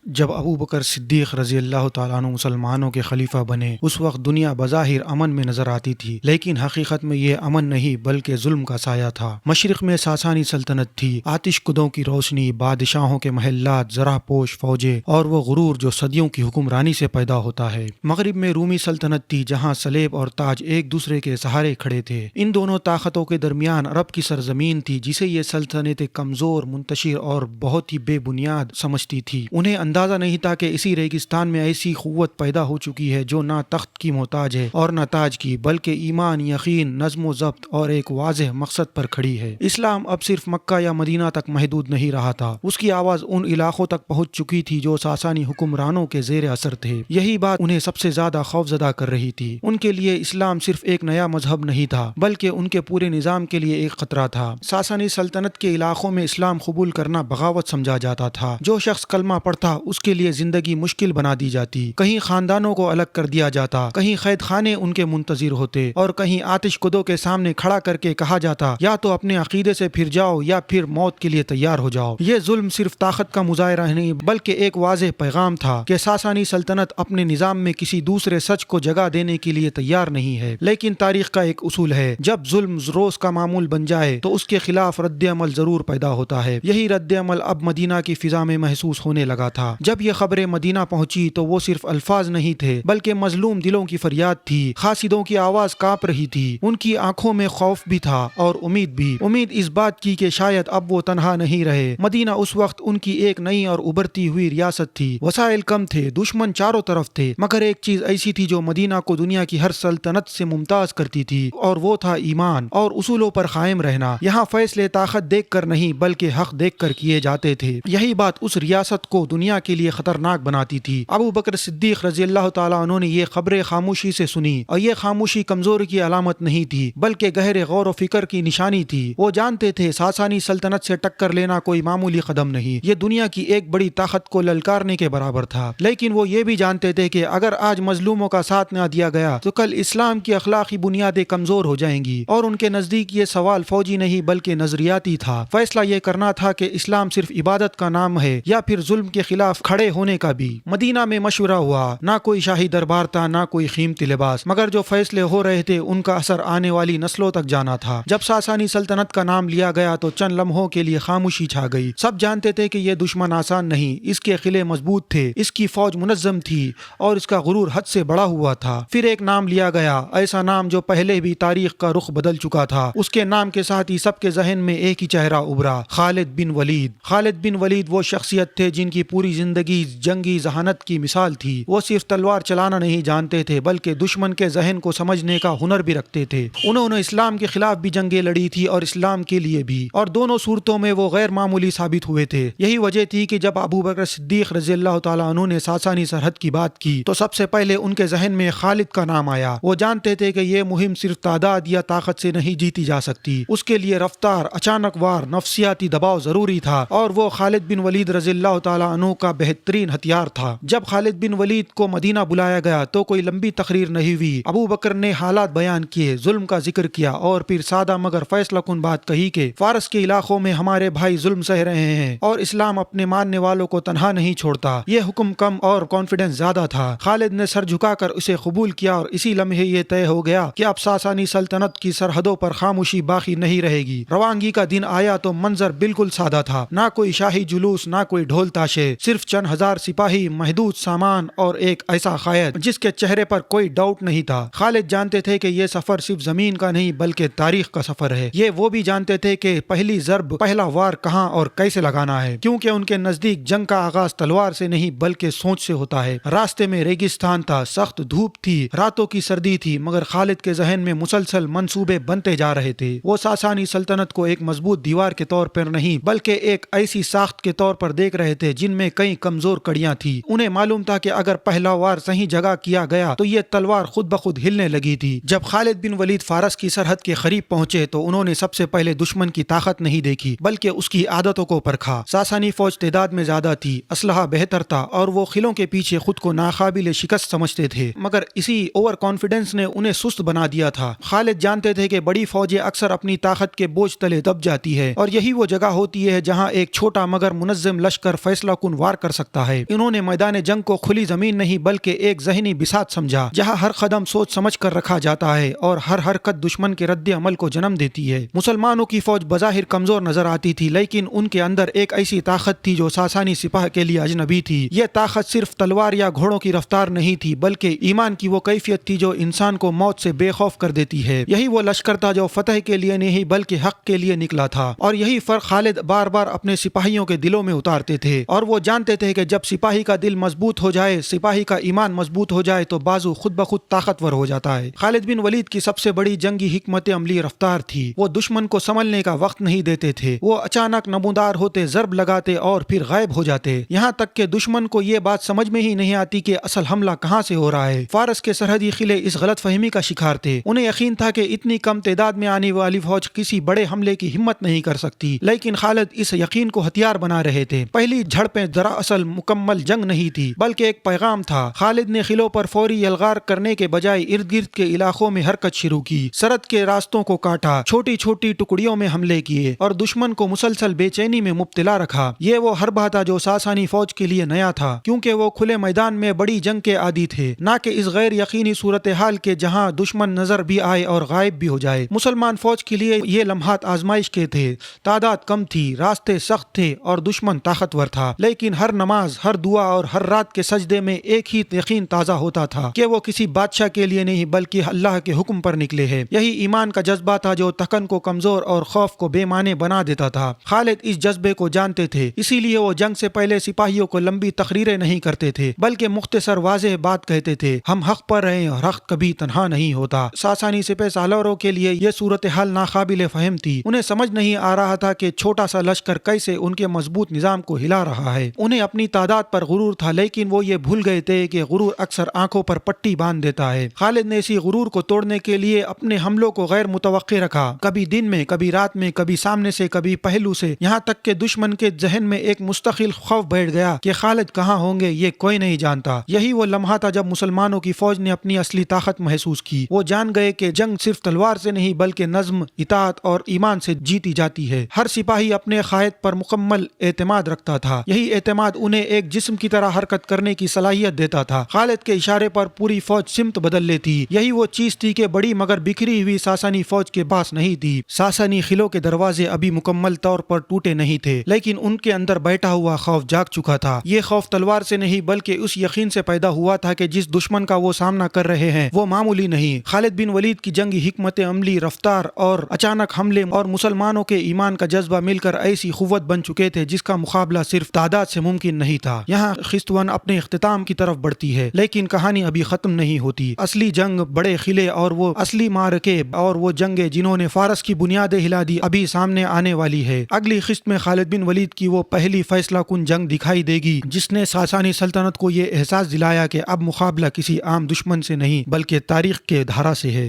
جب ابو بکر صدیق رضی اللہ تعالیٰ عنہ مسلمانوں کے خلیفہ بنے اس وقت دنیا بظاہر امن میں نظر آتی تھی، لیکن حقیقت میں یہ امن نہیں بلکہ ظلم کا سایہ تھا۔ مشرق میں ساسانی سلطنت تھی، آتش کدوں کی روشنی، بادشاہوں کے محلات، زرہ پوش فوجیں اور وہ غرور جو صدیوں کی حکمرانی سے پیدا ہوتا ہے۔ مغرب میں رومی سلطنت تھی جہاں سلیب اور تاج ایک دوسرے کے سہارے کھڑے تھے۔ ان دونوں طاقتوں کے درمیان عرب کی سرزمین تھی جسے یہ سلطنتیں کمزور، منتشر اور بہت ہی بے بنیاد سمجھتی تھی۔ انہیں اندازہ نہیں تھا کہ اسی ریگستان میں ایسی قوت پیدا ہو چکی ہے جو نہ تخت کی محتاج ہے اور نہ تاج کی، بلکہ ایمان، یقین، نظم و ضبط اور ایک واضح مقصد پر کھڑی ہے۔ اسلام اب صرف مکہ یا مدینہ تک محدود نہیں رہا تھا، اس کی آواز ان علاقوں تک پہنچ چکی تھی جو ساسانی حکمرانوں کے زیر اثر تھے۔ یہی بات انہیں سب سے زیادہ خوفزدہ کر رہی تھی۔ ان کے لیے اسلام صرف ایک نیا مذہب نہیں تھا بلکہ ان کے پورے نظام کے لیے ایک خطرہ تھا۔ ساسانی سلطنت کے علاقوں میں اسلام قبول کرنا بغاوت سمجھا جاتا تھا۔ جو شخص کلمہ پڑھتا اس کے لیے زندگی مشکل بنا دی جاتی، کہیں خاندانوں کو الگ کر دیا جاتا، کہیں قید خانے ان کے منتظر ہوتے اور کہیں آتش کدوں کے سامنے کھڑا کر کے کہا جاتا یا تو اپنے عقیدے سے پھر جاؤ یا پھر موت کے لیے تیار ہو جاؤ۔ یہ ظلم صرف طاقت کا مظاہرہ نہیں بلکہ ایک واضح پیغام تھا کہ ساسانی سلطنت اپنے نظام میں کسی دوسرے سچ کو جگہ دینے کے لیے تیار نہیں ہے۔ لیکن تاریخ کا ایک اصول ہے، جب ظلم روز کا معمول بن جائے تو اس کے خلاف رد عمل ضرور پیدا ہوتا ہے۔ یہی رد عمل اب مدینہ کی فضا میں محسوس ہونے لگا تھا۔ جب یہ خبریں مدینہ پہنچی تو وہ صرف الفاظ نہیں تھے بلکہ مظلوم دلوں کی فریاد تھی۔ خاصدوں کی آواز کانپ رہی تھی، ان کی آنکھوں میں خوف بھی تھا اور امید بھی، امید اس بات کی کہ شاید اب وہ تنہا نہیں رہے۔ مدینہ اس وقت ان کی ایک نئی اور ابھرتی ہوئی ریاست تھی۔ وسائل کم تھے، دشمن چاروں طرف تھے، مگر ایک چیز ایسی تھی جو مدینہ کو دنیا کی ہر سلطنت سے ممتاز کرتی تھی اور وہ تھا ایمان اور اصولوں پر قائم رہنا۔ یہاں فیصلے طاقت دیکھ کر نہیں بلکہ حق دیکھ کر کیے جاتے تھے۔ یہی بات اس ریاست کو دنیا کے لیے خطرناک بناتی تھی۔ ابو بکر صدیق رضی اللہ تعالیٰ عنہ نے یہ خبریں خاموشی سے سنی، اور یہ خاموشی کمزوری کی علامت نہیں تھی بلکہ گہرے غور و فکر کی نشانی تھی۔ وہ جانتے تھے ساسانی سلطنت سے ٹکر لینا کوئی معمولی قدم نہیں، یہ دنیا کی ایک بڑی طاقت کو للکارنے کے برابر تھا۔ لیکن وہ یہ بھی جانتے تھے کہ اگر آج مظلوموں کا ساتھ نہ دیا گیا تو کل اسلام کی اخلاقی بنیادیں کمزور ہو جائیں گی، اور ان کے نزدیک یہ سوال فوجی نہیں بلکہ نظریاتی تھا۔ فیصلہ یہ کرنا تھا کہ اسلام صرف عبادت کا نام ہے یا پھر ظلم کے خلاف کھڑے ہونے کا بھی۔ مدینہ میں مشورہ ہوا، نہ کوئی شاہی دربار تھا نہ کوئی قیمتی لباس، مگر جو فیصلے ہو رہے تھے ان کا اثر آنے والی نسلوں تک جانا تھا۔ جب ساسانی سلطنت کا نام لیا گیا تو چند لمحوں کے لیے خاموشی چھا گئی۔ سب جانتے تھے کہ یہ دشمن آسان نہیں، اس کے قلعے مضبوط تھے، اس کی فوج منظم تھی اور اس کا غرور حد سے بڑا ہوا تھا۔ پھر ایک نام لیا گیا، ایسا نام جو پہلے بھی تاریخ کا رخ بدل چکا تھا۔ اس کے نام کے ساتھ ہی سب کے ذہن میں ایک ہی چہرہ ابھرا، خالد بن ولید۔ خالد بن ولید وہ شخصیت تھے جن کی پوری زندگی جنگی ذہانت کی مثال تھی۔ وہ صرف تلوار چلانا نہیں جانتے تھے بلکہ دشمن کے ذہن کو سمجھنے کا ہنر بھی رکھتے تھے۔ انہوں نے اسلام کے خلاف بھی جنگیں لڑی تھی اور اسلام کے لیے بھی، اور دونوں صورتوں میں وہ غیر معمولی ثابت ہوئے تھے۔ یہی وجہ تھی کہ جب ابو بکر صدیق رضی اللہ تعالیٰ عنہ نے ساسانی سرحد کی بات کی تو سب سے پہلے ان کے ذہن میں خالد کا نام آیا۔ وہ جانتے تھے کہ یہ مہم صرف تعداد یا طاقت سے نہیں جیتی جا سکتی، اس کے لیے رفتار، اچانک وار، نفسیاتی دباؤ ضروری تھا، اور وہ خالد بن ولید رضی اللہ تعالیٰ عنہ کا بہترین ہتھیار تھا۔ جب خالد بن ولید کو مدینہ بلایا گیا تو کوئی لمبی تقریر نہیں ہوئی۔ ابو بکر نے حالات بیان کیے، ظلم کا ذکر کیا اور پھر سادہ مگر فیصلہ کن بات کہی کہ فارس کے علاقوں میں ہمارے بھائی ظلم سہ رہے ہیں اور اسلام اپنے ماننے والوں کو تنہا نہیں چھوڑتا۔ یہ حکم کم اور کانفیڈنس زیادہ تھا۔ خالد نے سر جھکا کر اسے قبول کیا اور اسی لمحے یہ طے ہو گیا کہ اب ساسانی سلطنت کی سرحدوں پر خاموشی باقی نہیں رہے گی۔ روانگی کا دن آیا تو منظر بالکل سادہ تھا، نہ کوئی شاہی جلوس، نہ کوئی ڈھول تاشے، صرف چند ہزار سپاہی، محدود سامان اور ایک ایسا قائد جس کے چہرے پر کوئی ڈاؤٹ نہیں تھا۔ خالد جانتے تھے کہ یہ سفر صرف زمین کا نہیں بلکہ تاریخ کا سفر ہے۔ یہ وہ بھی جانتے تھے کہ پہلی ضرب، پہلا وار کہاں اور کیسے لگانا ہے، کیونکہ ان کے نزدیک جنگ کا آغاز تلوار سے نہیں بلکہ سوچ سے ہوتا ہے۔ راستے میں ریگستان تھا، سخت دھوپ تھی، راتوں کی سردی تھی، مگر خالد کے ذہن میں مسلسل منصوبے بنتے جا رہے تھے۔ وہ ساسانی سلطنت کو ایک مضبوط دیوار کے طور پر نہیں بلکہ ایک ایسی ساخت کے طور پر دیکھ رہے تھے جن میں کئی کمزور کڑیاں تھیں۔ انہیں معلوم تھا کہ اگر پہلا وار صحیح جگہ کیا گیا تو یہ تلوار خود بخود ہلنے لگی تھی۔ جب خالد بن ولید فارس کی سرحد کے قریب پہنچے تو انہوں نے سب سے پہلے دشمن کی طاقت نہیں دیکھی بلکہ اس کی عادتوں کو پرکھا۔ ساسانی فوج تعداد میں زیادہ تھی، اسلحہ بہتر تھا اور وہ قلعوں کے پیچھے خود کو ناقابل شکست سمجھتے تھے، مگر اسی اوور کانفیڈنس نے انہیں سست بنا دیا تھا۔ خالد جانتے تھے کہ بڑی فوجیں اکثر اپنی طاقت کے بوجھ تلے دب جاتی ہے، اور یہی وہ جگہ ہوتی ہے جہاں ایک چھوٹا مگر منظم لشکر فیصلہ کن وار کر سکتا ہے۔ انہوں نے میدان جنگ کو کھلی زمین نہیں بلکہ ایک ذہنی بساط سمجھا جہاں ہر قدم سوچ سمجھ کر رکھا جاتا ہے اور ہر حرکت دشمن کے رد عمل کو جنم دیتی ہے۔ مسلمانوں کی فوج بظاہر کمزور نظر آتی تھی لیکن ان کے اندر ایک ایسی طاقت تھی جو ساسانی سپاہ کے لیے اجنبی تھی۔ یہ طاقت صرف تلوار یا گھوڑوں کی رفتار نہیں تھی بلکہ ایمان کی وہ کیفیت تھی جو انسان کو موت سے بے خوف کر دیتی ہے۔ یہی وہ لشکر تھا جو فتح کے لیے نہیں بلکہ حق کے لیے نکلا تھا، اور یہی فرق خالد بار بار اپنے سپاہیوں کے دلوں میں اتارتے تھے، اور وہ جانتے تھے کہ جب سپاہی کا دل مضبوط ہو جائے، سپاہی کا ایمان مضبوط ہو جائے تو بازو خود بخود طاقتور ہو جاتا ہے۔ خالد بن ولید کی سب سے بڑی جنگی حکمت عملی رفتار تھی۔ وہ دشمن کو سنبھلنے کا وقت نہیں دیتے تھے، وہ اچانک نمودار ہوتے، ضرب لگاتے اور پھر غائب ہو جاتے، یہاں تک کہ دشمن کو یہ بات سمجھ میں ہی نہیں آتی کہ اصل حملہ کہاں سے ہو رہا ہے۔ فارس کے سرحدی قلعے اس غلط فہمی کا شکار تھے، انہیں یقین تھا کہ اتنی کم تعداد میں آنے والی فوج کسی بڑے حملے کی ہمت نہیں کر سکتی، لیکن خالد اس یقین کو ہتھیار بنا رہے تھے۔ پہلی جھڑپیں دراصل مکمل جنگ نہیں تھی بلکہ ایک پیغام تھا۔ خالد نے قلعوں پر فوری یلغار کرنے کے بجائے ارد گرد کے علاقوں میں حرکت شروع کی، سرحد کے راستوں کو کاٹا، چھوٹی چھوٹی ٹکڑیوں میں حملے کیے اور دشمن کو مسلسل بے چینی میں مبتلا رکھا۔ یہ وہ حربہ تھا جو ساسانی فوج کے لیے نیا تھا، کیونکہ وہ کھلے میدان میں بڑی جنگ کے عادی تھے، نہ کہ اس غیر یقینی صورتحال کے جہاں دشمن نظر بھی آئے اور غائب بھی ہو جائے۔ مسلمان فوج کے لیے یہ لمحات آزمائش کے تھے، تعداد کم تھی، راستے سخت تھے اور دشمن طاقتور تھا، لیکن ہر نماز، ہر دعا اور ہر رات کے سجدے میں ایک ہی یقین تازہ ہوتا تھا کہ وہ کسی بادشاہ کے لیے نہیں بلکہ اللہ کے حکم پر نکلے ہیں۔ یہی ایمان کا جذبہ تھا جو تکن کو کمزور اور خوف کو بے معنی بنا دیتا تھا۔ خالد اس جذبے کو جانتے تھے، اسی لیے وہ جنگ سے پہلے سپاہیوں کو لمبی تقریریں نہیں کرتے تھے بلکہ مختصر واضح بات کہتے تھے، ہم حق پر رہیں اور حق کبھی تنہا نہیں ہوتا۔ ساسانی سپہ سالاروں کے لیے یہ صورتحال ناقابل فہم تھی، انہیں سمجھ نہیں آ رہا تھا کہ چھوٹا سا لشکر کیسے ان کے مضبوط نظام کو ہلا رہا ہے۔ انہیں اپنی تعداد پر غرور تھا لیکن وہ یہ بھول گئے تھے کہ غرور اکثر آنکھوں پر پٹی باندھ دیتا ہے۔ خالد نے اسی غرور کو توڑنے کے لیے اپنے حملوں کو غیر متوقع رکھا، کبھی دن میں، کبھی رات میں، کبھی سامنے سے، کبھی پہلو سے، یہاں تک کہ دشمن کے ذہن میں ایک مستقل خوف بیٹھ گیا کہ خالد کہاں ہوں گے یہ کوئی نہیں جانتا۔ یہی وہ لمحہ تھا جب مسلمانوں کی فوج نے اپنی اصلی طاقت محسوس کی۔ وہ جان گئے کہ جنگ صرف تلوار سے نہیں بلکہ نظم، اطاعت اور ایمان سے جیتی جاتی ہے۔ ہر سپاہی اپنے قائد پر مکمل اعتماد رکھتا تھا، یہی اعتماد انہیں ایک جسم کی طرح حرکت کرنے کی صلاحیت دیتا تھا۔ خالد کے اشارے پر پوری فوج سمت بدل لیتی۔ یہی وہ چیز تھی کہ بڑی مگر بکھری ہوئی ساسانی فوج کے پاس نہیں تھی۔ ساسانی قلعوں کے دروازے ابھی مکمل طور پر ٹوٹے نہیں تھے لیکن ان کے اندر بیٹھا ہوا خوف جاگ چکا تھا۔ یہ خوف تلوار سے نہیں بلکہ اس یقین سے پیدا ہوا تھا کہ جس دشمن کا وہ سامنا کر رہے ہیں وہ معمولی نہیں۔ خالد بن ولید کی جنگی حکمت عملی، رفتار اور اچانک حملے اور مسلمانوں کے ایمان کا جذبہ مل کر ایسی قوت بن چکے تھے جس کا مقابلہ صرف تعداد سے ممکن نہیں تھا۔ یہاں خستون اپنے اختتام کی طرف بڑھتی ہے لیکن کہانی ابھی ختم نہیں ہوتی۔ اصلی جنگ، بڑے قلعے اور وہ اصلی معرکے اور وہ جنگیں جنہوں نے فارس کی بنیادیں ہلا دی ابھی سامنے آنے والی ہے۔ اگلی قسط میں خالد بن ولید کی وہ پہلی فیصلہ کن جنگ دکھائی دے گی جس نے ساسانی سلطنت کو یہ احساس دلایا کہ اب مقابلہ کسی عام دشمن سے نہیں بلکہ تاریخ کے دھارا سے ہے۔